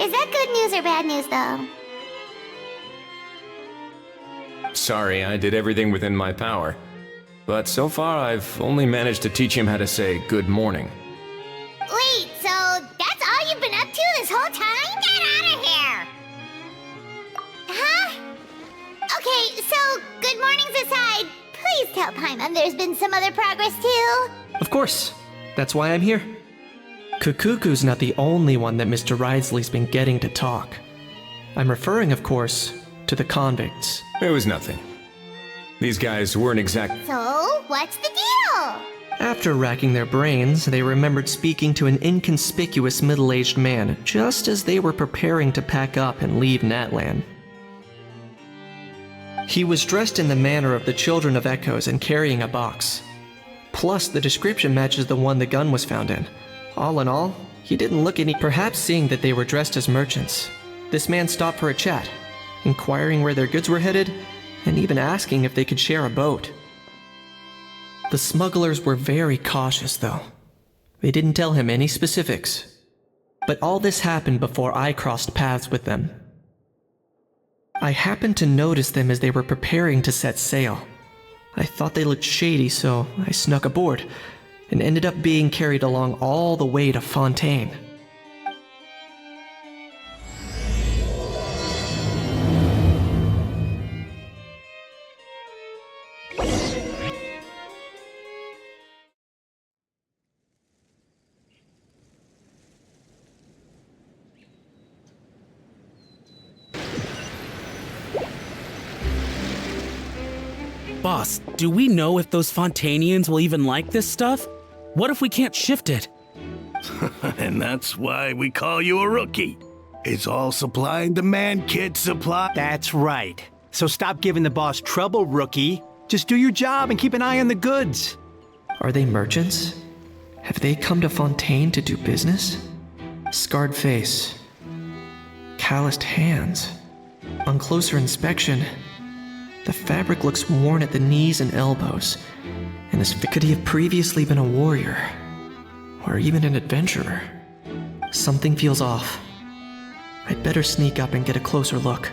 Is that good news or bad news, though? Sorry, I did everything within my power. But so far, I've only managed to teach him how to say good morning. Wait, so that's all you've been up to this whole time? Get out of here! Huh? Okay, so good mornings aside, please tell Paimon there's been some other progress too. Of course. That's why I'm here. Kukuku's not the only one that Mr. Ridesley's been getting to talk. I'm referring, of course, to the convicts. It was nothing. These guys weren't exact. So, what's the deal? After racking their brains, they remembered speaking to an inconspicuous middle-aged man just as they were preparing to pack up and leave Natlan. He was dressed in the manner of the Children of Echoes and carrying a box. Plus, the description matches the one the gun was found in. All in all, he didn't look any. Perhaps seeing that they were dressed as merchants, this man stopped for a chat, inquiring where their goods were headed, and even asking if they could share a boat. The smugglers were very cautious, though. They didn't tell him any specifics. But all this happened before I crossed paths with them. I happened to notice them as they were preparing to set sail. I thought they looked shady, so I snuck aboard, and ended up being carried along all the way to Fontaine. Boss, do we know if those Fontanians will even like this stuff? What if we can't shift it? And that's why we call you a rookie. It's all supply and demand, kid, supply. That's right. So stop giving the boss trouble, rookie. Just do your job and keep an eye on the goods. Are they merchants? Have they come to Fontaine to do business? Scarred face. Calloused hands. On closer inspection, the fabric looks worn at the knees and elbows. And could he have previously been a warrior? Or even an adventurer? Something feels off. I'd better sneak up and get a closer look.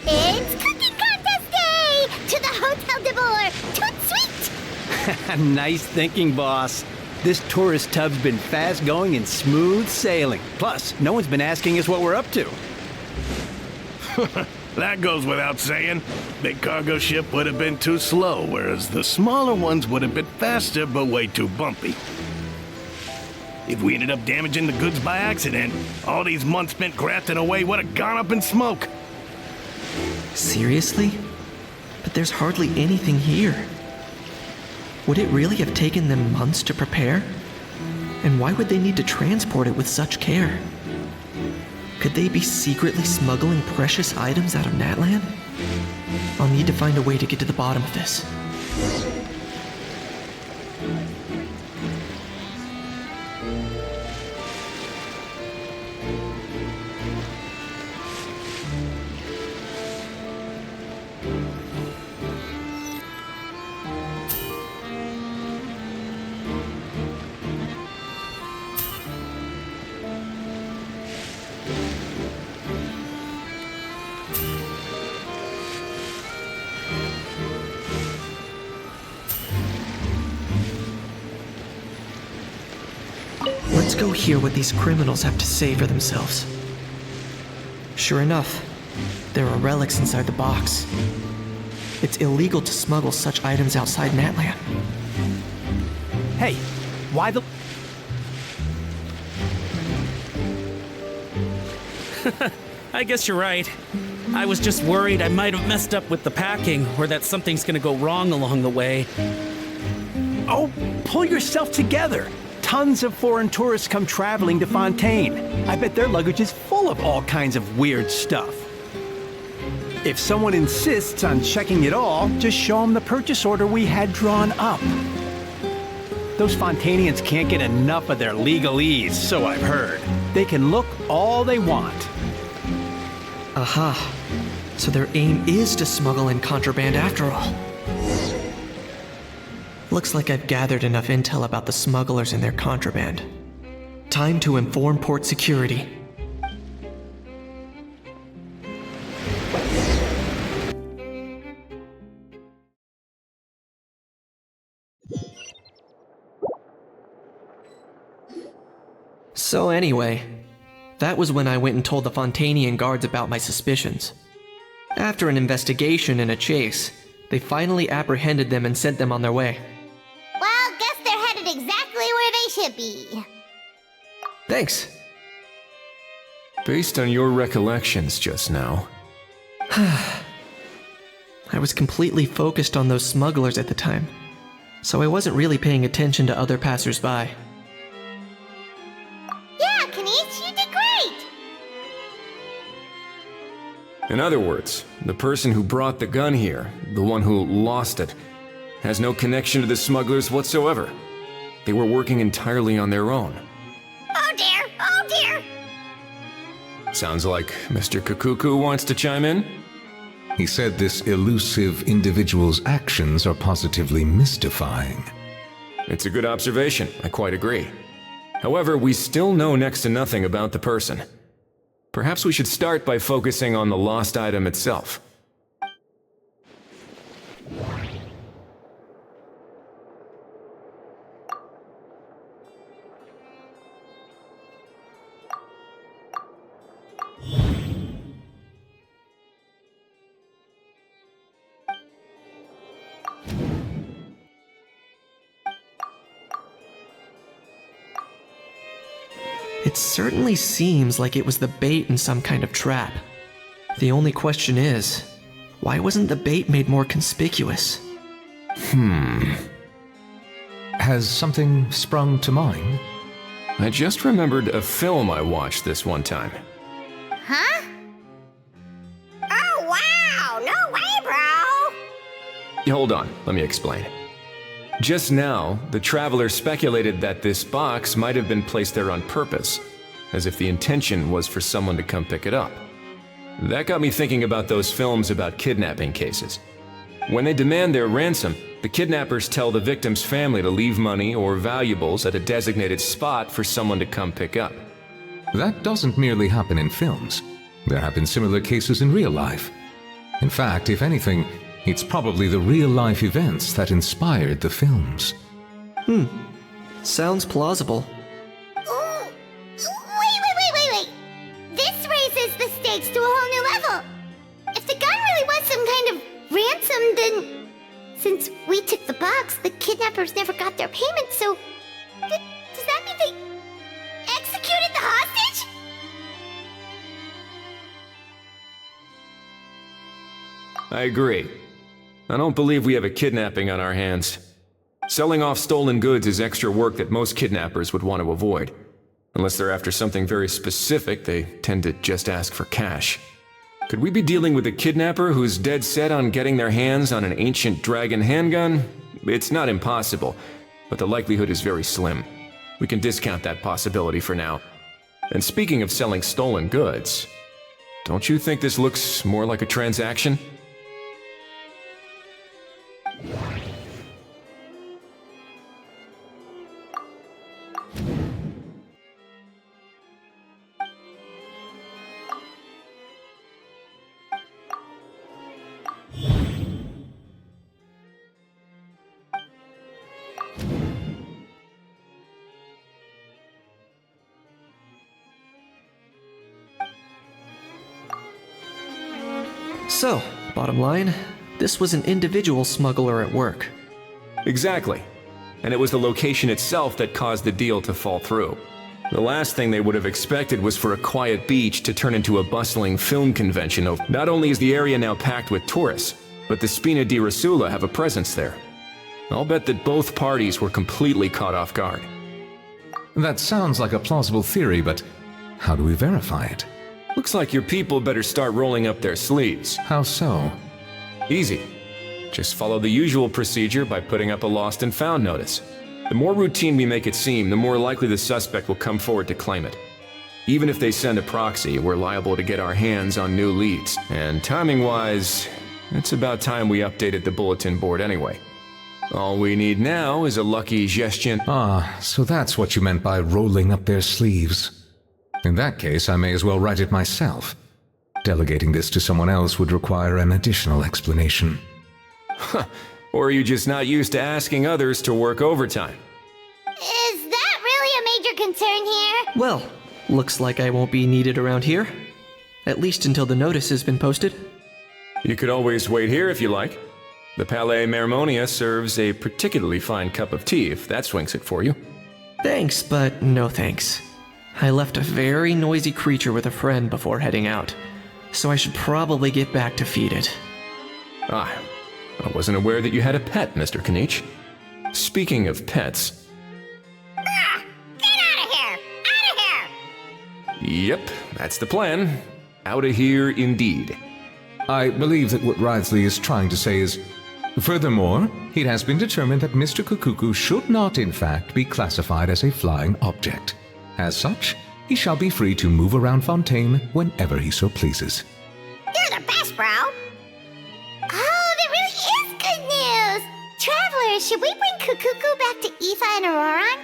It's cooking contest day! To the Hotel de Boer! Toot sweet! Nice thinking, boss. This tourist tub's been fast going and smooth sailing. Plus, no one's been asking us what we're up to. That goes without saying. Big cargo ship would have been too slow, whereas the smaller ones would have been faster but way too bumpy. If we ended up damaging the goods by accident, all these months spent grafting away would have gone up in smoke. Seriously? But there's hardly anything here. Would it really have taken them months to prepare? And why would they need to transport it with such care? Could they be secretly smuggling precious items out of Natlan? I'll need to find a way to get to the bottom of this. Let's go hear what these criminals have to say for themselves. Sure enough, there are relics inside the box. It's illegal to smuggle such items outside Natlan. Hey, why the... I guess you're right. I was just worried I might have messed up with the packing, or that something's gonna go wrong along the way. Oh, pull yourself together. Tons of foreign tourists come traveling to Fontaine. I bet their luggage is full of all kinds of weird stuff. If someone insists on checking it all, just show them the purchase order we had drawn up. Those Fontainians can't get enough of their legalese, so I've heard. They can look all they want. Aha. So their aim is to smuggle in contraband after all. Looks like I've gathered enough intel about the smugglers and their contraband. Time to inform port security. So anyway, that was when I went and told the Fontanian guards about my suspicions. After an investigation and a chase, they finally apprehended them and sent them on their way. Well, guess they're headed exactly where they should be. Thanks. Based on your recollections just now, I was completely focused on those smugglers at the time, so I wasn't really paying attention to other passersby. Yeah, Kanish, you did great! in other words, the person who brought the gun here, the one who lost it, has no connection to the smugglers whatsoever. They were working entirely on their own. Oh dear, oh dear! Sounds like Mr. Kakuku wants to chime in? He said this elusive individual's actions are positively mystifying. It's a good observation, I quite agree. However, we still know next to nothing about the person. Perhaps we should start by focusing on the lost item itself. It certainly seems like it was the bait in some kind of trap. The only question is, why wasn't the bait made more conspicuous? Has something sprung to mind? I just remembered a film I watched this one time. Huh? Oh wow, no way, bro! Hold on, let me explain. Just now, the traveler speculated that this box might have been placed there on purpose, as if the intention was for someone to come pick it up. That got me thinking about those films about kidnapping cases. When they demand their ransom, the kidnappers tell the victim's family to leave money or valuables at a designated spot for someone to come pick up. That doesn't merely happen in films. There have been similar cases in real life. In fact, if anything, it's probably the real-life events that inspired the films. Sounds plausible. Ooh. Wait. This raises the stakes to a whole new level. If the gun really was some kind of ransom, then since we took the box, the kidnappers never got their payment, so does that mean they executed the hostage? I agree. I don't believe we have a kidnapping on our hands. Selling off stolen goods is extra work that most kidnappers would want to avoid. Unless they're after something very specific, they tend to just ask for cash. Could we be dealing with a kidnapper who's dead set on getting their hands on an ancient dragon handgun? It's not impossible, but the likelihood is very slim. We can discount that possibility for now. And speaking of selling stolen goods, don't you think this looks more like a transaction? So, bottom line, this was an individual smuggler at work. Exactly. And it was the location itself that caused the deal to fall through. The last thing they would have expected was for a quiet beach to turn into a bustling film convention. Not only is the area now packed with tourists, but the Spina di Rosula have a presence there. I'll bet that both parties were completely caught off guard. That sounds like a plausible theory, but how do we verify it? Looks like your people better start rolling up their sleeves. How so? Easy. Just follow the usual procedure by putting up a lost and found notice. The more routine we make it seem, the more likely the suspect will come forward to claim it. Even if they send a proxy, we're liable to get our hands on new leads. And timing-wise, it's about time we updated the bulletin board anyway. All we need now is a lucky gestion. Ah, so that's what you meant by rolling up their sleeves. In that case, I may as well write it myself. Delegating this to someone else would require an additional explanation. Or are you just not used to asking others to work overtime? Is that really a major concern here? Well, looks like I won't be needed around here. At least until the notice has been posted. You could always wait here if you like. The Palais Mermonia serves a particularly fine cup of tea if that swings it for you. Thanks, but no thanks. I left a very noisy creature with a friend before heading out, so I should probably get back to feed it. Ah, I wasn't aware that you had a pet, Mr. Kanich. Speaking of pets... Get out of here! Out of here! Yep, that's the plan. Out of here indeed. I believe that what Wriothesley is trying to say is... Furthermore, it has been determined that Mr. Kukuku should not in fact be classified as a flying object. As such, he shall be free to move around Fontaine whenever he so pleases. You're the best, bro! Oh, that really is good news! Travelers, should we bring Kukuku back to Aoife and Auroran?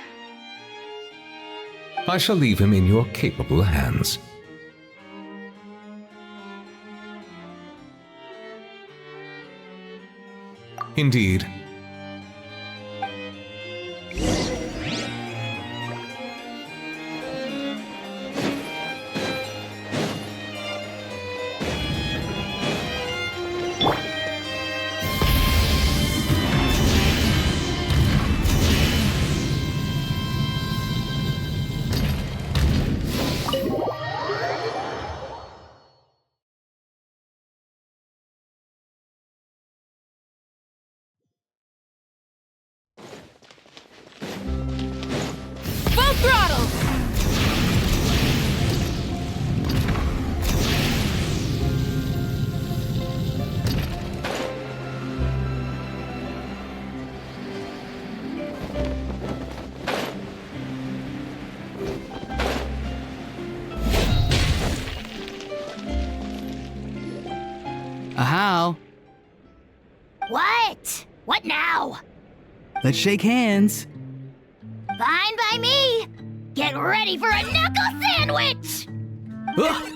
I shall leave him in your capable hands. Indeed. Full throttle! How? What? What now? Let's shake hands. Fine by me! Get ready for a knuckle sandwich! Ugh.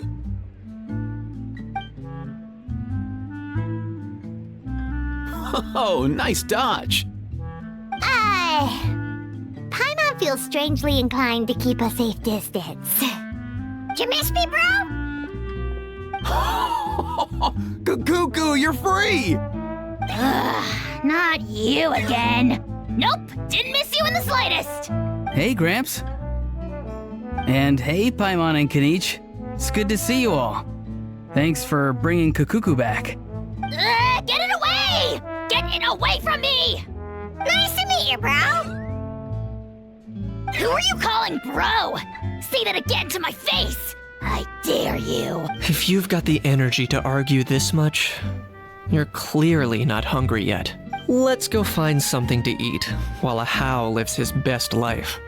Oh, nice dodge. Paimon feels strangely inclined to keep a safe distance. Did you miss me, bro? Cuckoo, you're free! Ugh, not you again. Nope, didn't miss you in the slightest. Hey, Gramps. And hey, Paimon and Kanich. It's good to see you all. Thanks for bringing Kukuku back. Get it away! Get it away from me! Nice to meet you, bro. Who are you calling bro? Say that again to my face. I dare you. If you've got the energy to argue this much, you're clearly not hungry yet. Let's go find something to eat while a How lives his best life.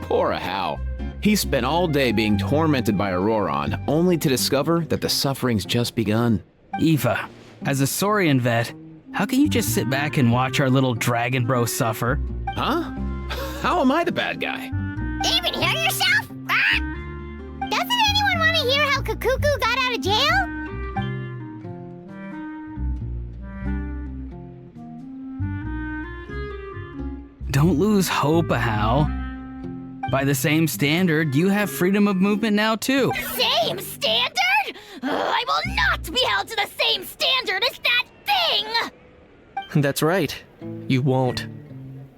Poor Ahau. He spent all day being tormented by Auroran, only to discover that the suffering's just begun. Aoife, as a Saurian vet, how can you just sit back and watch our little dragon bro suffer? Huh? How am I the bad guy? Even hear yourself? Ah! Doesn't anyone want to hear how Kukuku got out of jail? Don't lose hope, Ahau. By the same standard, you have freedom of movement now, too. Same standard? I will not be held to the same standard as that thing! That's right. You won't.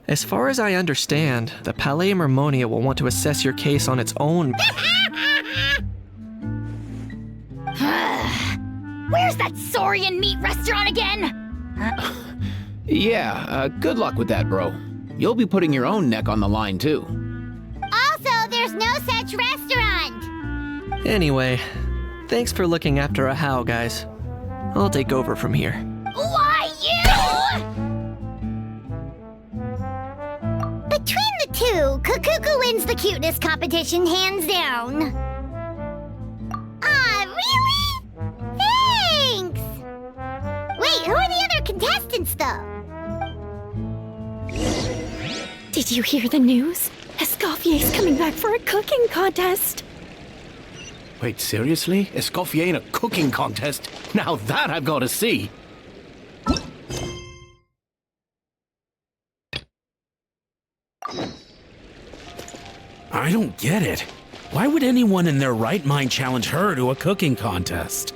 As far as I understand, the Palais Mermonia will want to assess your case on its own. Where's that Saurian meat restaurant again? Yeah, good luck with that, bro. You'll be putting your own neck on the line, too. Also, there's no such restaurant! Anyway, thanks for looking after a How, guys. I'll take over from here. Why you? Between the two, Kukuku wins the cuteness competition hands down. Ah, really? Thanks! Wait, who are the other contestants, though? Did you hear the news? Escoffier's coming back for a cooking contest. Wait, seriously? Escoffier in a cooking contest? Now that I've got to see. I don't get it. Why would anyone in their right mind challenge her to a cooking contest?